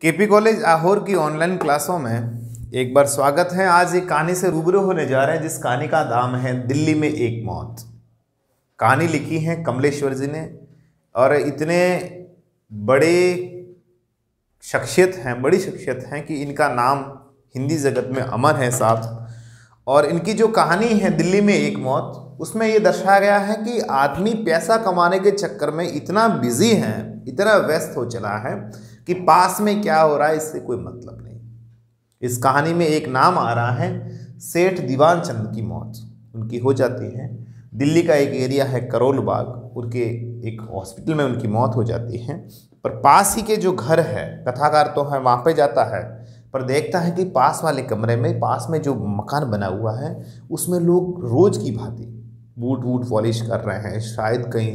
KP college Ahore की online क्लासों में एक बार स्वागत है। आज एक कहानी से रूबरू होने जा रहे हैं जिस कहानी का नाम है दिल्ली में एक मौत। कहानी लिखी है कमलेश्वर जी ने और इतने बड़े बड़ी शख्सियत हैं कि इनका नाम हिंदी जगत में अमर है साहब। और इनकी जो कहानी है दिल्ली में एक मौत, उसमें ये दर्शाया गया है कि आदमी पैसा कमाने के चक्कर में इतना बिजी है, इतना व्यस्त हो चला है कि पास में क्या हो रहा है इससे कोई मतलब नहीं। इस कहानी में एक नाम आ रहा है, सेठ दीवान चंद की मौत उनकी हो जाती है। दिल्ली का एक एरिया है करोल बाग, उनके एक हॉस्पिटल में उनकी मौत हो जाती है। पर पास ही के जो घर है, कथाकार तो है, वहाँ पे जाता है पर देखता है कि पास वाले कमरे में, पास में जो मकान बना हुआ है उसमें लोग रोज की भांति बूट वूट पॉलिश कर रहे हैं। शायद कहीं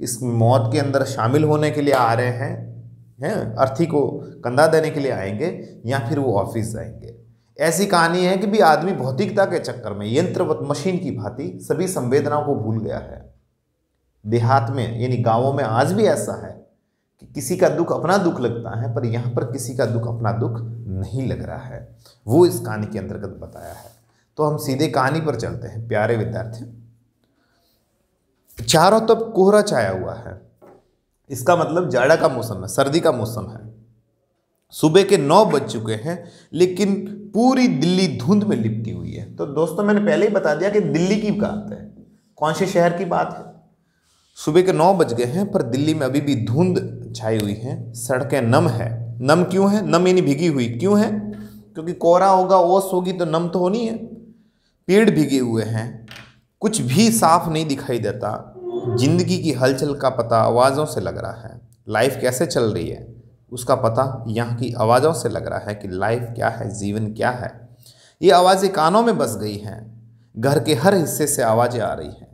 इस मौत के अंदर शामिल होने के लिए आ रहे हैं, अर्थी को कंधा देने के लिए आएंगे या फिर वो ऑफिस जाएंगे। ऐसी कहानी है कि भी आदमी भौतिकता के चक्कर में यंत्रवत मशीन की भांति सभी संवेदनाओं को भूल गया है। देहात में यानी गांवों में आज भी ऐसा है कि किसी का दुख अपना दुख लगता है, पर यहाँ पर किसी का दुख अपना दुख नहीं लग रहा है। वो इस कहानी के अंतर्गत बताया है। तो हम सीधे कहानी पर चलते हैं। प्यारे विद्यार्थी, चारों तरफ कोहरा छाया हुआ है। इसका मतलब जाड़ा का मौसम है, सर्दी का मौसम है। सुबह के 9 बज चुके हैं लेकिन पूरी दिल्ली धुंध में लिपटी हुई है। तो दोस्तों, मैंने पहले ही बता दिया कि दिल्ली की बात है, कौन से शहर की बात है। सुबह के 9 बज गए हैं पर दिल्ली में अभी भी धुंध छाई हुई है। सड़कें नम है। नम क्यों है? नम यानी भीगी हुई। क्यों है? क्योंकि कोहरा होगा, ओस होगी तो नम तो होनी है। पेड़ भीगे हुए हैं, कुछ भी साफ नहीं दिखाई देता। जिंदगी की हलचल का पता आवाज़ों से लग रहा है। लाइफ कैसे चल रही है उसका पता यहाँ की आवाज़ों से लग रहा है कि लाइफ क्या है, जीवन क्या है। ये आवाज़ें कानों में बस गई हैं। घर के हर हिस्से से आवाज़ें आ रही हैं।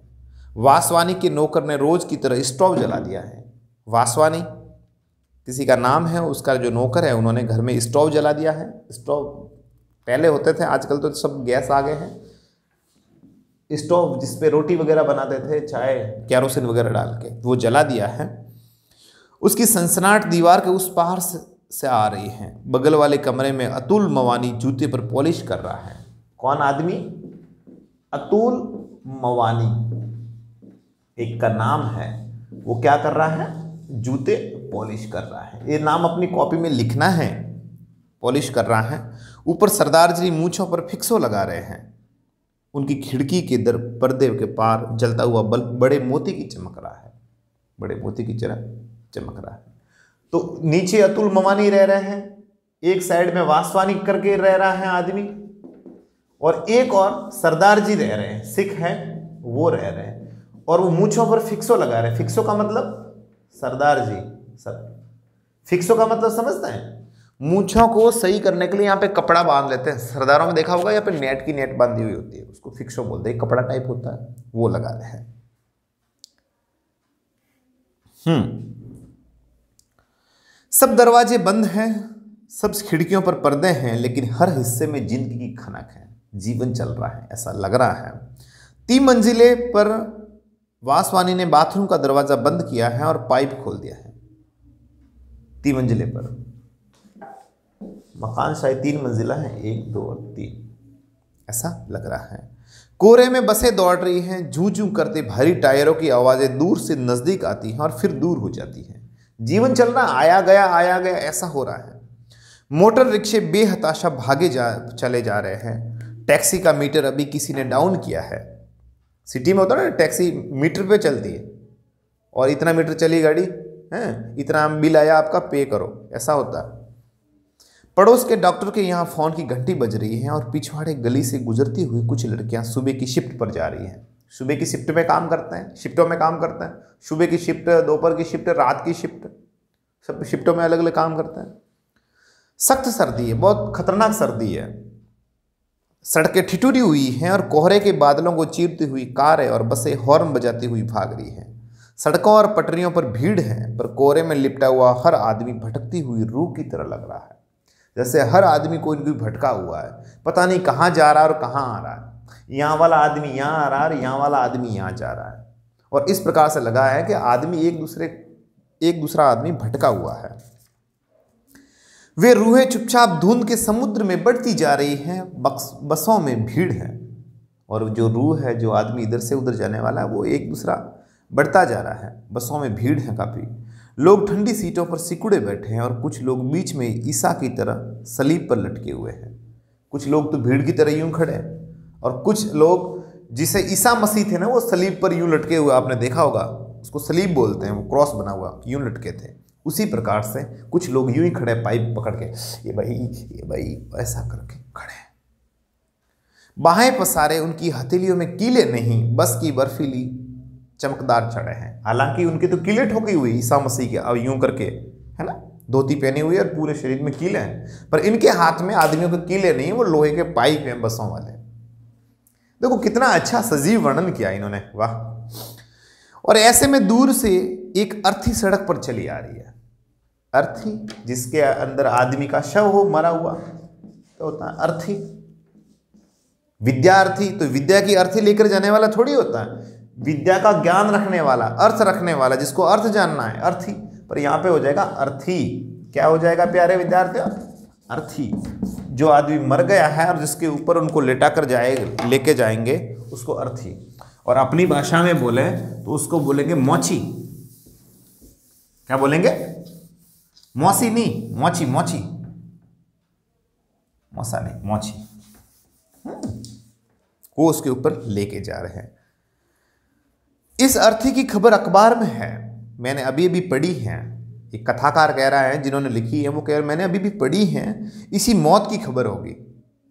वासवानी के नौकर ने रोज की तरह स्टोव जला दिया है। वासवानी किसी का नाम है, उसका जो नौकर है उन्होंने घर में स्टोव जला दिया है। स्टोव पहले होते थे, आजकल तो सब गैस आ गए हैं। स्टोव जिस पे रोटी वगैरह बनाते थे, चाय कैरोसिन वगैरह डाल के, वो जला दिया है। उसकी सनसनाहट दीवार के उस पार से आ रही है। बगल वाले कमरे में अतुल मवानी जूते पर पॉलिश कर रहा है। कौन आदमी? अतुल मवानी एक का नाम है। वो क्या कर रहा है? जूते पॉलिश कर रहा है। ये नाम अपनी कॉपी में लिखना है। पॉलिश कर रहा है। ऊपर सरदार जी मूंछों पर फिक्सो लगा रहे हैं। उनकी खिड़की के पर्दे के पार जलता हुआ बल्ब बड़े मोती की चमक रहा है, बड़े मोती की तरह चमक रहा है। तो नीचे अतुल मवानी रह रहे हैं, एक साइड में वासवानी करके रह रहा है आदमी, और एक और सरदार जी रह रहे हैं, सिख हैं वो रह रहे हैं, और वो मूंछों पर फिक्सो लगा रहे हैं। फिक्सो का मतलब सरदार जी, फिक्सो का मतलब समझते हैं? मूंछों को सही करने के लिए यहाँ पे कपड़ा बांध लेते हैं। सरदारों में देखा होगा यहाँ पे नेट की नेट बांधी हुई होती है, उसको फिक्सो बोलते हैं। कपड़ा टाइप होता है, वो लगा रहे हैं। सब दरवाजे बंद हैं, सब खिड़कियों पर पर्दे हैं, लेकिन हर हिस्से में जिंदगी की खनक है, जीवन चल रहा है, ऐसा लग रहा है। 3 मंजिले पर वासवानी ने बाथरूम का दरवाजा बंद किया है और पाइप खोल दिया है। 3 मंजिले पर मकान, शायद 3 मंजिला है, 1 2 और 3, ऐसा लग रहा है। कोहरे में बसें दौड़ रही हैं। जू जू करते भारी टायरों की आवाजें दूर से नजदीक आती हैं और फिर दूर हो जाती हैं। जीवन चल रहा, आया गया ऐसा हो रहा है। मोटर रिक्शे बेहताशा चले जा रहे हैं। टैक्सी का मीटर अभी किसी ने डाउन किया है। सिटी में होता है ना, टैक्सी मीटर पे चलती है और इतना मीटर चली गाड़ी है, इतना बिल आया आपका, पे करो, ऐसा होता है। पड़ोस के डॉक्टर के यहाँ फोन की घंटी बज रही है और पिछवाड़े गली से गुजरती हुई कुछ लड़कियां सुबह की शिफ्ट पर जा रही हैं। सुबह की शिफ्ट में काम करते हैं, शिफ्टों में काम करते हैं। सुबह की शिफ्ट, दोपहर की शिफ्ट, रात की शिफ्ट, सब शिफ्टों में अलग अलग काम करते हैं। सख्त सर्दी है, बहुत खतरनाक सर्दी है। सड़कें ठिठुरी हुई हैं और कोहरे के बादलों को चीरती हुई कारें और बसें हॉर्न बजाती हुई भाग रही हैं। सड़कों और पटरियों पर भीड़ है, पर कोहरे में लिपटा हुआ हर आदमी भटकती हुई रूह की तरह लग रहा है। जैसे हर आदमी कोई न कोई भटका हुआ है, पता नहीं कहाँ जा रहा है और कहाँ आ रहा है। यहाँ वाला आदमी यहाँ आ रहा है, यहाँ वाला आदमी यहाँ जा रहा है, और इस प्रकार से लगा है कि आदमी एक दूसरा आदमी भटका हुआ है। वे रूहें चुपचाप धुंध के समुद्र में बढ़ती जा रही हैं। बसों में भीड़ है, और जो रूह है, जो आदमी इधर से उधर जाने वाला है, वो एक दूसरा बढ़ता जा रहा है। बसों में भीड़ है काफ़ी। लोग ठंडी सीटों पर सिकुड़े बैठे हैं और कुछ लोग बीच में ईसा की तरह सलीब पर लटके हुए हैं। कुछ लोग तो भीड़ की तरह यूं खड़े हैं, और कुछ लोग जिसे ईसा मसीह थे ना, वो सलीब पर यूं लटके हुए, आपने देखा होगा, उसको सलीब बोलते हैं, वो क्रॉस बना हुआ यूं लटके थे। उसी प्रकार से कुछ लोग यूं ही खड़े, पाइप पकड़ के, ये भाई ऐसा करके खड़े। बाहें पसारे, उनकी हथेलियों में कीले नहीं, बस की बर्फीली चमकदार छड़े हैं। हालांकि उनकी तो कीले ठोकी हुई ईसा मसीह के, अब यूं करके, है ना, धोती पहनी हुई और पूरे शरीर में कीले हैं, पर इनके हाथ में आदमियों के कीले नहीं, वो लोहे के पाइप हैं बसों वाले। देखो कितना अच्छा सजीव वर्णन किया इन्होंने, वाह। और ऐसे में दूर से एक अर्थी सड़क पर चली आ रही है। अर्थी, जिसके अंदर आदमी का शव हो मरा हुआ, तो होता है अर्थी। विद्यार्थी तो विद्या की अर्थी लेकर जाने वाला थोड़ी होता है, विद्या का ज्ञान रखने वाला, अर्थ रखने वाला, जिसको अर्थ जानना है, अर्थी। पर यहाँ पे हो जाएगा अर्थी। क्या हो जाएगा प्यारे विद्यार्थियों? अर्थी। जो आदमी मर गया है और जिसके ऊपर उनको लेके जाएंगे, उसको अर्थी। और अपनी भाषा में बोले तो उसको बोलेंगे मोची। क्या बोलेंगे? मौसी नहीं, मोची। मौसा नहीं, मोची। वो उसके ऊपर लेके जा रहे हैं। इस अर्थी की खबर अखबार में है, मैंने अभी अभी पढ़ी है। एक कथाकार कह रहा है, जिन्होंने लिखी है, वो कह रहे मैंने अभी भी पढ़ी है, इसी मौत की खबर होगी।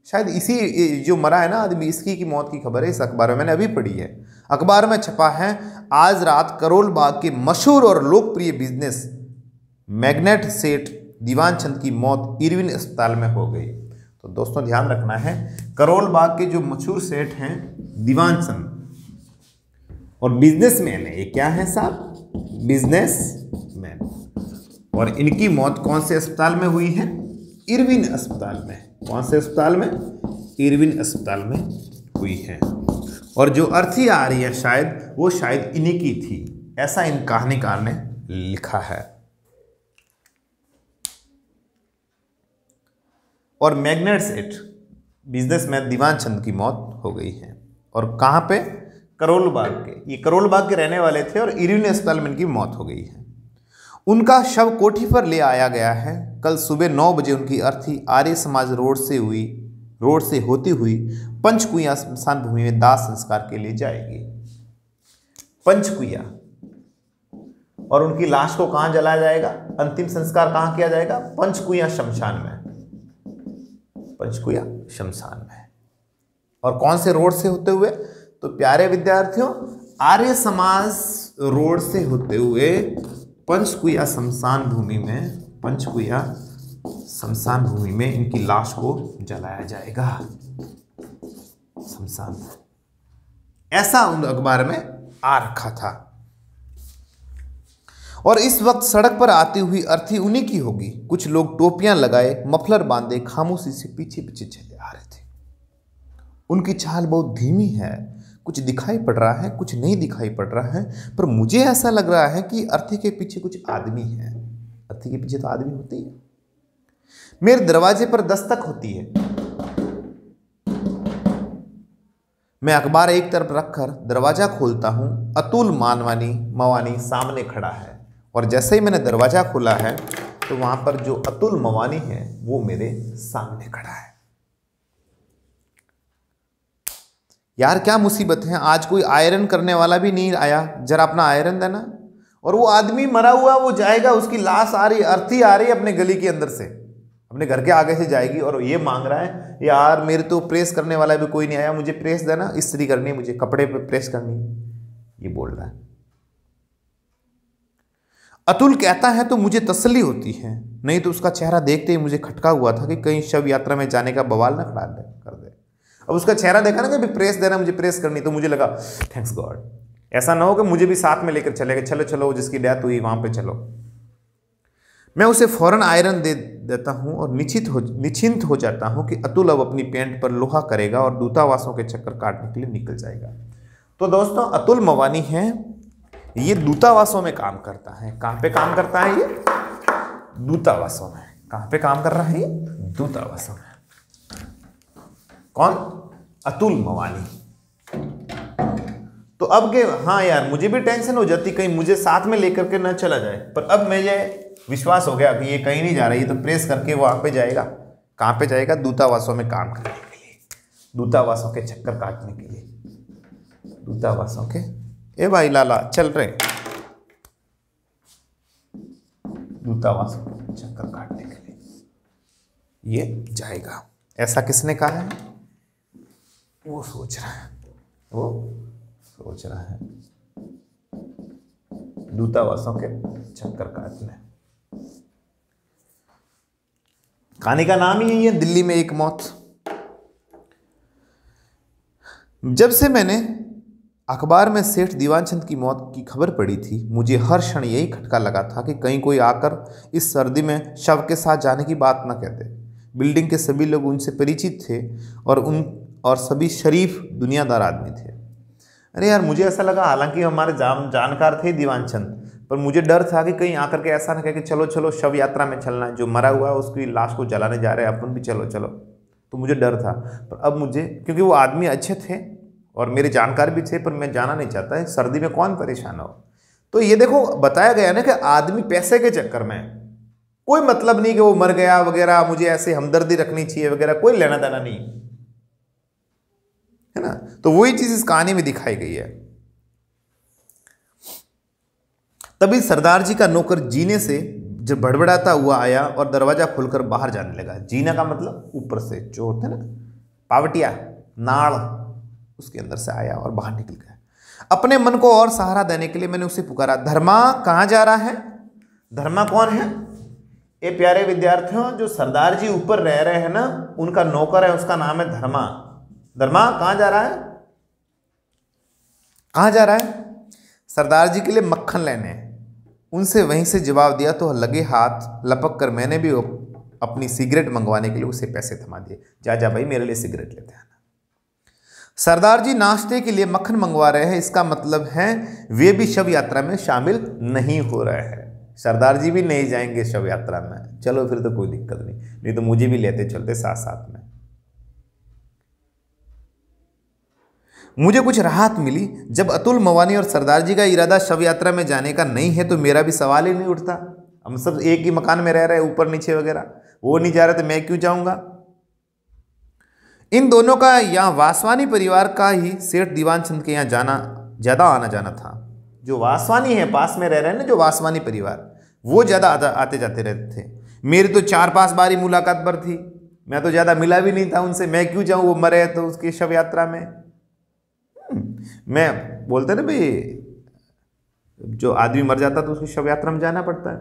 शायद इसी जो मरा है ना आदमी, इसकी की मौत की खबर है इस अखबार में, मैंने अभी पढ़ी है। अखबार में छपा है, आज रात करोल बाग के मशहूर और लोकप्रिय बिजनेस मैग्नेट सेठ दीवान चंद की मौत इरविन अस्पताल में हो गई। तो दोस्तों ध्यान रखना है, करोल बाग के जो मशहूर सेठ हैं दीवान चंद, और बिजनेसमैन है ये, क्या है साहब? बिजनेसमैन। और इनकी मौत कौन से अस्पताल में हुई है? इरविन अस्पताल में। कौन से अस्पताल में? इरविन अस्पताल में हुई है। और जो अर्थी आ रही है शायद, वो शायद इन्हीं की थी, ऐसा इन कहानीकार ने लिखा है। और मैग्नेट सेठ बिजनेसमैन दीवान चंद की मौत हो गई है। और कहाँ पे? करोल बाग के। ये करोल बाग के रहने वाले थे और इरविन अस्पताल में इनकी मौत हो गई है। उनका शव कोठी पर ले आया गया है। कल सुबह 9 बजे उनकी अर्थी आर्य समाज रोड से होती हुई पंचकुइया स्मशान भूमि में दाह संस्कार के लिए जाएगी। पंचकुइया। और उनकी लाश को कहाँ जलाया जाएगा? अंतिम संस्कार कहाँ किया जाएगा? पंचकुइया शमशान में। पंचकुइया शमशान में। और कौन से रोड से होते हुए? तो प्यारे विद्यार्थियों, आर्य समाज रोड से होते हुए पंचकुइया शमशान भूमि में इनकी लाश को जलाया जाएगा। शमशान, ऐसा उन अखबार में आ रखा था। और इस वक्त सड़क पर आती हुई अर्थी उन्हीं की होगी। कुछ लोग टोपियां लगाए, मफलर बांधे, खामोशी से पीछे पीछे चले आ रहे थे। उनकी चाल बहुत धीमी है, कुछ दिखाई पड़ रहा है, कुछ नहीं दिखाई पड़ रहा है, पर मुझे ऐसा लग रहा है कि अर्थी के पीछे कुछ आदमी है। अर्थी के पीछे तो आदमी होते ही है। मेरे दरवाजे पर दस्तक होती है। मैं अखबार एक तरफ रखकर दरवाजा खोलता हूं। अतुल मवानी सामने खड़ा है। और जैसे ही मैंने दरवाजा खोला है तो वहां पर जो अतुल मवानी है वो मेरे सामने खड़ा है। यार क्या मुसीबत है, आज कोई आयरन करने वाला भी नहीं आया, जरा अपना आयरन देना। और वो आदमी मरा हुआ वो जाएगा, उसकी लाश आ रही, अर्थी आ रही है अपने गली के अंदर से, अपने घर के आगे से जाएगी, और ये मांग रहा है, यार मेरे तो प्रेस करने वाला भी कोई नहीं आया, मुझे प्रेस देना, इस्त्री करनी है, मुझे कपड़े पे प्रेस करनी है, ये बोल रहा है। अतुल कहता है तो मुझे तसल्ली होती है, नहीं तो उसका चेहरा देखते ही मुझे खटका हुआ था कि कहीं शव यात्रा में जाने का बवाल ना कर दे। अब उसका चेहरा देखा ना कि प्रेस देना, मुझे प्रेस करनी, तो मुझे लगा थैंक्स गॉड, ऐसा ना हो कि मुझे भी साथ में लेकर चले गए, चलो जिसकी डेथ हुई वहां पे चलो। मैं उसे फौरन आयरन दे देता हूं और निश्चिंत हो जाता हूं कि अतुल अब अपनी पैंट पर लोहा करेगा और दूतावासों के चक्कर काटने के लिए निकल जाएगा। तो दोस्तों अतुल मवानी है, ये दूतावासों में काम करता है। कहां पे काम करता है ये? दूतावासों में कहां पे काम कर रहा है? दूतावासों में। कौन? अतुल मवानी। तो अब के, हाँ यार मुझे भी टेंशन हो जाती कहीं मुझे साथ में लेकर के ना चला जाए, पर अब मुझे विश्वास हो गया कि ये कहीं नहीं जा रहा, ये तो प्रेस करके वहां पे जाएगा। कहां पे जाएगा? दूतावासों में काम करने के लिए, दूतावासों के चक्कर काटने के लिए। दूतावासों के, ए भाई लाला चल रहे, दूतावासों के चक्कर काटने के लिए ये जाएगा। ऐसा किसने कहा है? वो सोच रहा है, वो सोच रहा है दूतावासों के चक्कर काटने। कहानी का नाम ही यही है, दिल्ली में एक मौत। जब से मैंने अखबार में सेठ दीवानचंद की मौत की खबर पड़ी थी, मुझे हर क्षण यही खटका लगा था कि कहीं कोई आकर इस सर्दी में शव के साथ जाने की बात न कहते। बिल्डिंग के सभी लोग उनसे परिचित थे और सभी शरीफ दुनियादार आदमी थे। अरे यार मुझे ऐसा लगा, हालांकि हमारे जानकार थे दीवानचंद, पर मुझे डर था कि कहीं आकर के ऐसा ना कहे कि चलो चलो शव यात्रा में चलना है, जो मरा हुआ है उसकी लाश को जलाने जा रहे हैं, अपन भी चलो चलो। तो मुझे डर था, पर अब मुझे, क्योंकि वो आदमी अच्छे थे और मेरे जानकार भी थे, पर मैं जाना नहीं चाहता है, सर्दी में कौन परेशान हो। तो ये देखो बताया गया ना कि आदमी पैसे के चक्कर में, कोई मतलब नहीं कि वो मर गया वगैरह, मुझे ऐसे हमदर्दी रखनी चाहिए वगैरह, कोई लेना देना नहीं है ना। तो वही चीज इस कहानी में दिखाई गई है। तभी सरदार जी का नौकर जीने से जब बड़बड़ाता हुआ आया और दरवाजा खोलकर बाहर जाने लगा। जीना का मतलब ऊपर से जो होते हैं ना, पावटिया नाड़, उसके अंदर से आया और बाहर निकल गया। अपने मन को और सहारा देने के लिए मैंने उसे पुकारा, धर्मा कहां जा रहा है? धर्मा कौन है? ये प्यारे विद्यार्थियों, जो सरदार जी ऊपर रह रहे हैं ना, उनका नौकर है, उसका नाम है धर्मा। धर्मा कहां जा रहा है? कहां जा रहा है? सरदार जी के लिए मक्खन लेने। उनसे वहीं से जवाब दिया तो लगे हाथ लपक कर मैंने भी अपनी सिगरेट मंगवाने के लिए उसे पैसे थमा दिए। जा जा भाई मेरे लिए सिगरेट लेते हैं। सरदार जी नाश्ते के लिए मक्खन मंगवा रहे हैं, इसका मतलब है वे भी शव यात्रा में शामिल नहीं हो रहे हैं। सरदार जी भी नहीं जाएंगे शव यात्रा में। चलो फिर तो कोई दिक्कत नहीं तो मुझे भी लेते चलते साथ साथ में। मुझे कुछ राहत मिली जब अतुल मवानी और सरदार जी का इरादा शव यात्रा में जाने का नहीं है, तो मेरा भी सवाल ही नहीं उठता। हम सब एक ही मकान में रह रहे हैं, ऊपर नीचे वगैरह, वो नहीं जा रहे तो मैं क्यों जाऊंगा। इन दोनों का यहाँ वासवानी परिवार का ही सेठ दीवानचंद के यहाँ जाना ज्यादा आना जाना था। जो वासवानी है पास में रह रहे हैं ना, जो वासवानी परिवार, वो ज्यादा आते जाते रहते थे। मेरी तो 4-5 बार ही मुलाकात पर थी, मैं तो ज्यादा मिला भी नहीं था उनसे। मैं क्यों जाऊं, वो मरे तो उसकी शव यात्रा में। मैं बोलते ना भाई, जो आदमी मर जाता तो उसकी शव यात्रा में जाना पड़ता है,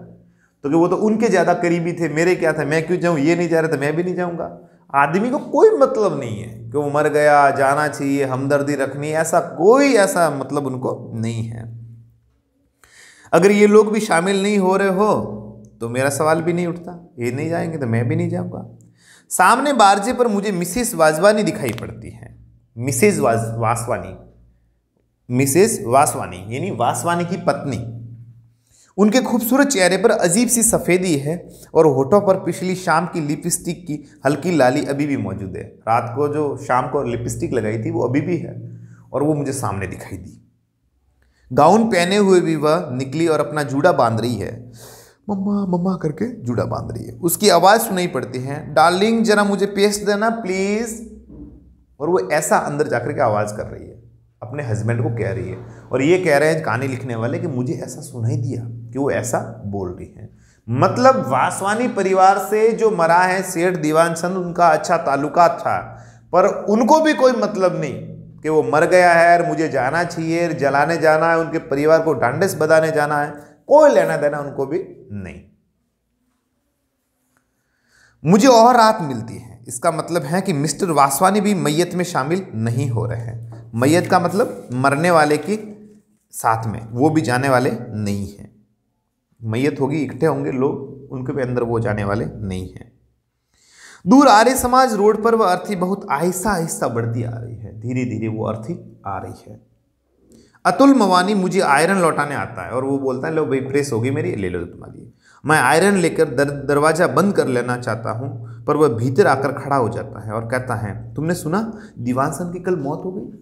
तो कि वो तो उनके ज्यादा करीबी थे। मेरे क्या था, मैं क्यों जाऊं, ये नहीं जा रहा तो मैं भी नहीं जाऊंगा। आदमी को कोई मतलब नहीं है कि वो मर गया, जाना चाहिए, हमदर्दी रखनी, ऐसा कोई ऐसा मतलब उनको नहीं है। अगर ये लोग भी शामिल नहीं हो रहे हो तो मेरा सवाल भी नहीं उठता, ये नहीं जाएंगे तो मैं भी नहीं जाऊंगा। सामने बारजे पर मुझे मिसेस वासवानी दिखाई पड़ती है। मिसेस वासवानी, मिसेस वासवानी यानी वासवानी की पत्नी। उनके खूबसूरत चेहरे पर अजीब सी सफ़ेदी है और होठों पर पिछली शाम की लिपस्टिक की हल्की लाली अभी भी मौजूद है। रात को जो शाम को लिपस्टिक लगाई थी वो अभी भी है और वो मुझे सामने दिखाई दी। गाउन पहने हुए भी वह निकली और अपना जूड़ा बांध रही है। मम्मा मम्मा करके जूड़ा बांध रही है। उसकी आवाज़ सुनाई पड़ती है, डार्लिंग जरा मुझे पेस्ट देना प्लीज़। और वो ऐसा अंदर जाकर के आवाज़ कर रही है, अपने हस्बैंड को कह रही है। और ये कह रहे हैं कहानी लिखने वाले कि मुझे ऐसा सुनाई दिया कि वो ऐसा बोल रही है। मतलब वासवानी परिवार से जो मरा है सेठ दीवानचंद, उनका अच्छा ताल्लुकात था, पर उनको भी कोई मतलब नहीं कि वो मर गया है और मुझे जाना चाहिए, जलाने जाना है, उनके परिवार को ढांढस बधाने जाना है, कोई लेना देना उनको भी नहीं। मुझे और राहत मिलती है। इसका मतलब है कि मिस्टर वासवानी भी मैयत में शामिल नहीं हो रहे हैं। मैयत का मतलब मरने वाले के साथ में वो भी जाने वाले नहीं हैं। मैयत होगी, इकट्ठे होंगे लोग, उनके भी अंदर वो जाने वाले नहीं हैं। दूर आर्य समाज रोड पर वह अर्थी बहुत आहिस्ता आहिस्ता बढ़ती आ रही है। धीरे धीरे वो अर्थी आ रही है। अतुल मवानी मुझे आयरन लौटाने आता है और वो बोलता है लो भाई प्रेस होगी मेरी, ले लो तुम्हारी। मैं आयरन लेकर दरवाज़ा बंद कर लेना चाहता हूँ, पर वह भीतर आकर खड़ा हो जाता है और कहता है, तुमने सुना दीवान चंद की कल मौत हो गई?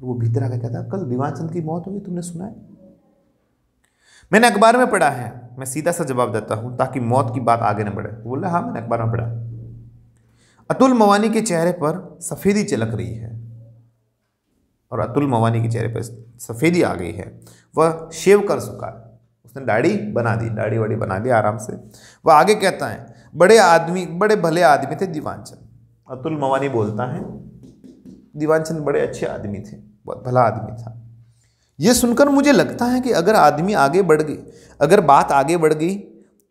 वो भीतर आकर कहता है, कल दीवान चंद की मौत हो गई, तुमने सुना है? मैंने अखबार में पढ़ा है। मैं सीधा सा जवाब देता हूँ ताकि मौत की बात आगे न बढ़े। बोला, हाँ मैंने अखबार में पढ़ा। अतुल मवानी के चेहरे पर सफेदी चलक रही है, और अतुल मवानी के चेहरे पर सफेदी आ गई है। वह शेव कर चुका है, उसने दाढ़ी बना दी, दाढ़ी वाड़ी बना दी आराम से। वह आगे कहता है, बड़े भले आदमी थे दीवान चंद। अतुल मवानी बोलता है, दीवान चंद बड़े अच्छे आदमी थे, बहुत भला आदमी था। यह सुनकर मुझे लगता है कि अगर बात आगे बढ़ गई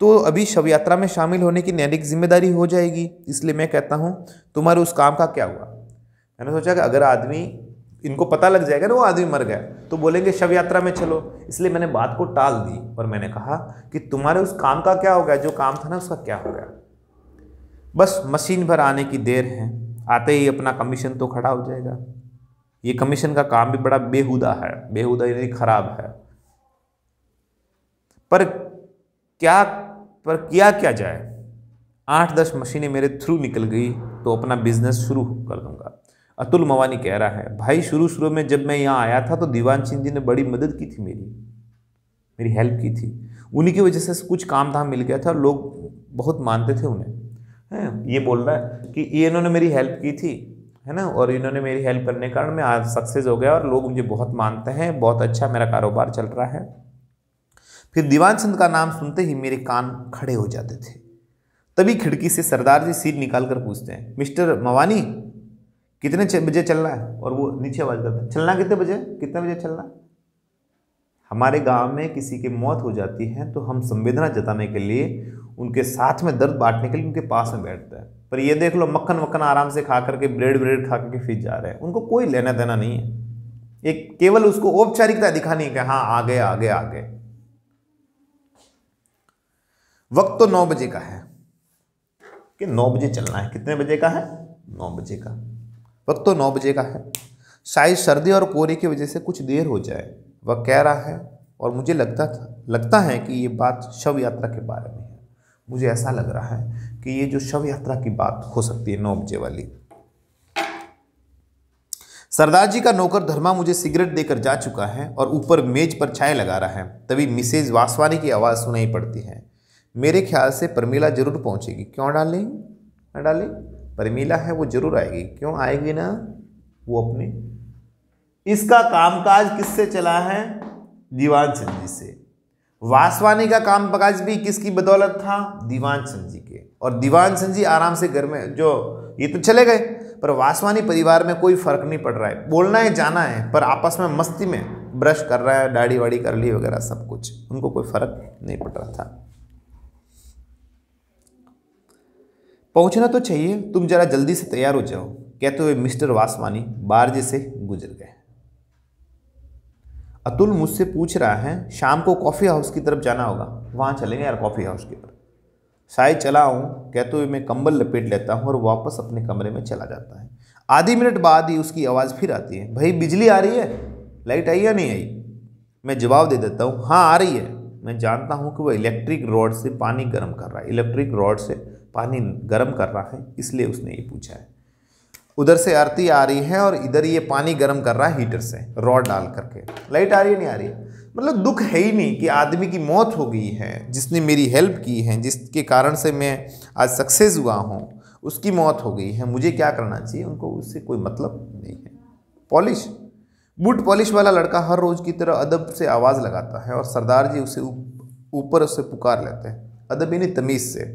तो अभी शव यात्रा में शामिल होने की नैतिक जिम्मेदारी हो जाएगी। इसलिए मैं कहता हूँ, तुम्हारे उस काम का क्या हुआ? मैंने सोचा कि अगर आदमी, इनको पता लग जाएगा ना वो आदमी मर गया, तो बोलेंगे शव यात्रा में चलो, इसलिए मैंने बात को टाल दी और मैंने कहा कि तुम्हारे उस काम का क्या हो गया, जो काम था ना उसका क्या हो गया? बस मशीन भर आने की देर है, आते ही अपना कमीशन तो खड़ा हो जाएगा। ये कमीशन का काम भी बड़ा बेहुदा है, बेहुदा यानी खराब है। पर किया क्या जाए? 8-10 मशीनें मेरे थ्रू निकल गई तो अपना बिजनेस शुरू कर दूंगा। अतुल मवानी कह रहा है, भाई शुरू में जब मैं यहाँ आया था तो दीवान चंद जी ने बड़ी मदद की थी, मेरी हेल्प की थी। उन्हीं की वजह से कुछ काम धाम मिल गया था, लोग बहुत मानते थे उन्हें। है ये बोल रहा है कि ये इन्होंने मेरी हेल्प की थी, है ना, और इन्होंने मेरी हेल्प करने के कारण मैं आज सक्सेस हो गया और लोग मुझे बहुत मानते हैं, बहुत अच्छा मेरा कारोबार चल रहा है। फिर दीवान चंद का नाम सुनते ही मेरे कान खड़े हो जाते थे। तभी खिड़की से सरदार जी सीट निकाल कर पूछते हैं, मिस्टर मवानी कितने बजे चलना है? और वो नीचे आवाज करते हैं, चलना कितने बजे चलना? हमारे गांव में किसी की मौत हो जाती है तो हम संवेदना जताने के लिए, उनके साथ में दर्द बांटने के लिए उनके पास में बैठते हैं। पर ये देख लो, मक्खन आराम से खा करके, ब्रेड खा करके फिर जा रहे हैं, उनको कोई लेना देना नहीं है। एक केवल उसको औपचारिकता दिखानी है कि हाँ आ गए। वक्त तो 9 बजे का है कि 9 बजे चलना है। कितने बजे का है? 9 बजे का। वक्त तो 9 बजे का है। शायद सर्दी और कोहरे की वजह से कुछ देर हो जाए, वह कह रहा है। और मुझे लगता है कि ये बात शव यात्रा के बारे में है। मुझे ऐसा लग रहा है कि ये जो शव यात्रा की बात हो सकती है 9 बजे वाली। सरदार जी का नौकर धर्मा मुझे सिगरेट देकर जा चुका है और ऊपर मेज पर चाय लगा रहा है। तभी मिसेज वासवानी की आवाज़ सुनाई पड़ती है। मेरे ख्याल से परमीला जरूर पहुंचेगी। क्यों डालें? परमीला है, वो जरूर आएगी। क्यों आएगी ना? वो अपने, इसका कामकाज किससे चला है? दीवान चंद जी से। वासवानी का कामकाज भी किसकी बदौलत था? दीवान चंद जी के। और दीवान चंद जी आराम से घर में, जो ये तो चले गए, पर वासवानी परिवार में कोई फर्क नहीं पड़ रहा है। बोलना है जाना है, पर आपस में मस्ती में ब्रश कर रहा है, दाढ़ी वाड़ी कर ली वगैरह सब कुछ, उनको कोई फर्क नहीं पड़ रहा था। पहुंचना तो चाहिए, तुम जरा जल्दी से तैयार हो जाओ, कहते हुए मिस्टर वासवानी बारजे से गुजर गए। अतुल मुझसे पूछ रहा है, शाम को कॉफ़ी हाउस की तरफ जाना होगा, वहाँ चलेंगे यार कॉफ़ी हाउस की तरफ। शायद चला हूँ, कहते हुए मैं कंबल लपेट लेता हूँ और वापस अपने कमरे में चला जाता है। आधी मिनट बाद ही उसकी आवाज़ फिर आती है, भाई बिजली आ रही है? लाइट आई या नहीं आई? मैं जवाब दे देता हूँ, हाँ आ रही है। मैं जानता हूँ कि वह इलेक्ट्रिक रॉड से पानी गर्म कर रहा है, इसलिए उसने ये पूछा है। उधर से आरती आ रही है और इधर ये पानी गर्म कर रहा है हीटर से, रॉड डाल करके। लाइट आ रही है नहीं आ रही है? मतलब दुख है ही नहीं कि आदमी की मौत हो गई है, जिसने मेरी हेल्प की है, जिसके कारण से मैं आज सक्सेस हुआ हूँ, उसकी मौत हो गई है। मुझे क्या करना चाहिए? उनको उससे कोई मतलब नहीं है। बूट पॉलिश वाला लड़का हर रोज़ की तरह अदब से आवाज़ लगाता है और सरदार जी उसे ऊपर उससे पुकार लेते हैं, अदब यानी तमीज़ से।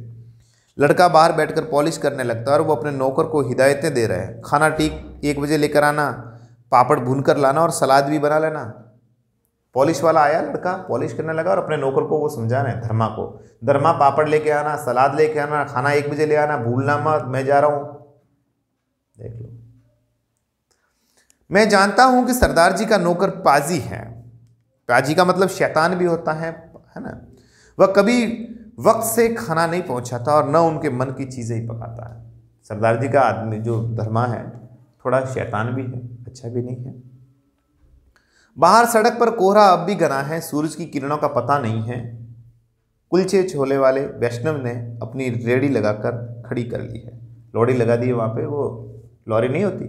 लड़का बाहर बैठकर पॉलिश करने लगता है और वो अपने नौकर को हिदायतें दे रहे हैं, खाना ठीक 1 बजे लेकर आना, पापड़ भून कर लाना और सलाद भी बना लेना। पॉलिश वाला आया, लड़का पॉलिश करने लगा और अपने नौकर को वो समझा रहे हैं, धर्मा को, धर्मा पापड़ लेके आना, सलाद लेके आना, खाना 1 बजे ले आना, भूलना मत, मैं जा रहा हूँ। देख लो, मैं जानता हूँ कि सरदार जी का नौकर पाजी है। पाजी का मतलब शैतान भी होता है ना। वह कभी वक्त से खाना नहीं पहुंचाता और न उनके मन की चीज़ें ही पकाता है। सरदार जी का आदमी जो धर्मा है थोड़ा शैतान भी है, अच्छा भी नहीं है। बाहर सड़क पर कोहरा अब भी घना है, सूरज की किरणों का पता नहीं है। कुलचे छोले वाले वैष्णव ने अपनी रेहड़ी लगाकर खड़ी कर ली है। लौड़ी लगा दी है वहाँ पे, वो लॉरी नहीं होती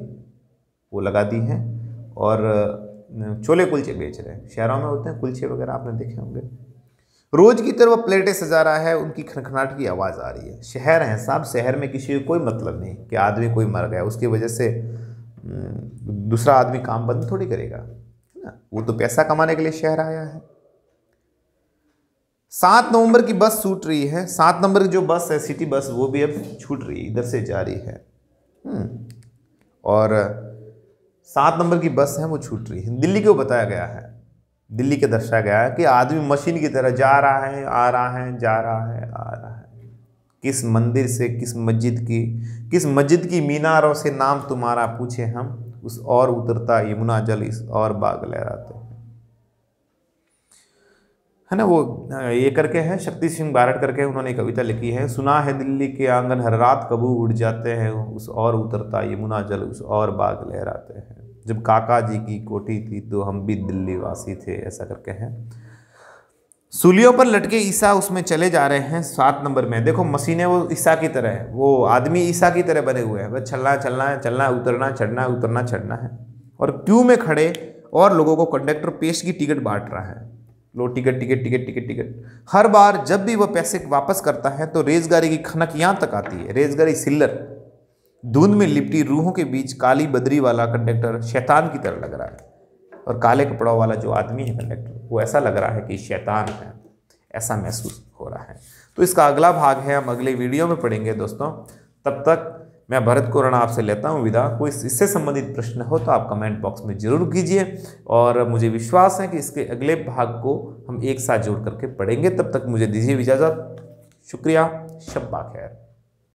वो लगा दी है, और छोले कुलचे बेच रहे हैं। शहरों में होते हैं कुलचे वगैरह, आपने देखे होंगे। रोज की तरह वो प्लेटें सजा रहा है, उनकी खनखनाहट की आवाज़ आ रही है। शहर है साहब, शहर में किसी को कोई मतलब नहीं कि आदमी कोई मर गया उसकी वजह से दूसरा आदमी काम बंद थोड़ी करेगा, है ना। वो तो पैसा कमाने के लिए शहर आया है। 7 नवंबर की बस छूट रही है। 7 नंबर की जो बस है सिटी बस, वो भी अब छूट रही है, इधर से जा रही है। और 7 नंबर की बस है वो छूट रही है। दिल्ली को बताया गया है, दिल्ली के दर्शाया गया है कि आदमी मशीन की तरह जा रहा है, आ रहा है, जा रहा है, आ रहा है। किस मंदिर से किस मस्जिद की मीनारों से नाम तुम्हारा पूछे हम, उस और उतरता यमुना जल, इस और बाग लहराते हैं, है ना। वो ये करके है, शक्ति सिंह बारट करके उन्होंने कविता लिखी है। सुना है दिल्ली के आंगन हर रात कबू उड़ जाते हैं, उस और उतरता यमुना जल, उस और बाग लहराते हैं। जब काका जी की कोठी थी तो हम भी दिल्ली वासी थे, ऐसा करके है। सूलियों पर लटके ईसा उसमें चले जा रहे हैं। 7 नंबर में देखो मशीनें वो ईसा की तरह है, वो आदमी ईसा की तरह बने हुए हैं, बस चलना चलना है, चलना उतरना चढ़ना उतरना चढ़ना है। और क्यू में खड़े और लोगों को कंडक्टर पेस्ट की टिकट बांट रहा है। लो ticket ticket ticket ticket ticket. हर बार जब भी वह पैसे वापस करता है तो रेलगाड़ी की खनक यहाँ तक आती है। रेलगाड़ी सिल्लर धुंध में लिपटी रूहों के बीच काली बदरी वाला कंडक्टर शैतान की तरह लग रहा है, और काले कपड़ों वाला जो आदमी है कंडक्टर, वो ऐसा लग रहा है कि शैतान है, ऐसा महसूस हो रहा है। तो इसका अगला भाग है हम अगले वीडियो में पढ़ेंगे दोस्तों। तब तक मैं भरत कोराना आपसे लेता हूँ विदा। कोई इससे संबंधित प्रश्न हो तो आप कमेंट बॉक्स में जरूर कीजिए, और मुझे विश्वास है कि इसके अगले भाग को हम एक साथ जोड़ करके पढ़ेंगे। तब तक मुझे दीजिए इजाज़त। शुक्रिया, शब्बा खैर।